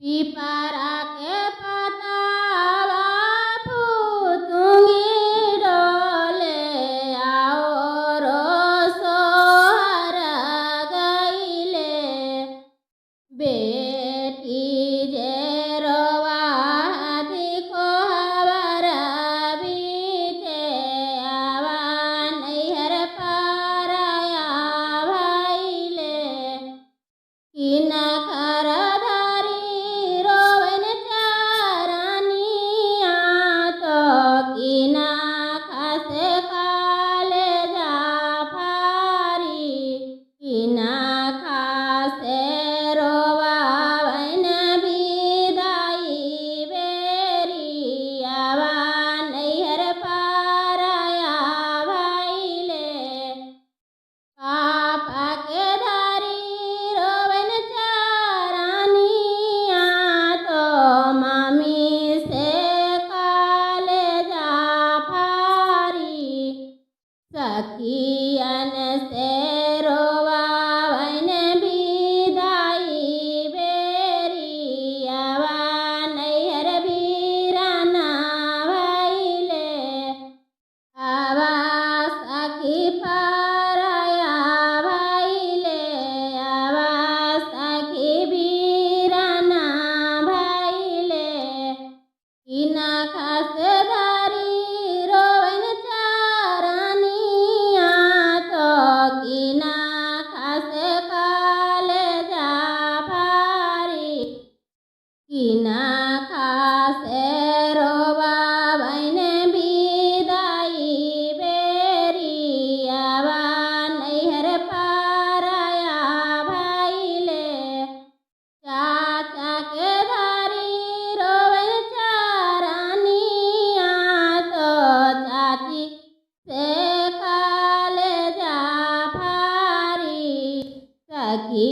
पिपरा के पतावा फूटूंगी डोले आओ रो सोहर गईले बेटी जे रोवा दिखो हवर बीते आवा नैहर पाराया भैले किना कर धारी रोवन चारानिया तो किना खासे काले जाफारी किना खासे रोवावन विदाई बेरी आवा नैहर पाराया भैले पापा के धारी रोवन चारानिया तो मामी से काले जाफारी सखियन से रोवावन विदाई बेरी आवा नैहर वीराना भैले आवा सखी पाराया भैले आवा सखी वीराना भैले किना खास धारी रोवन चारानिया तो किना खास काले जाफारी किना खासे रोवावन विदाई बेरी आवा नैहर पाराया भैले चाचा के धारी रोवन चारानिया तो चाची से काले जाफारी सखी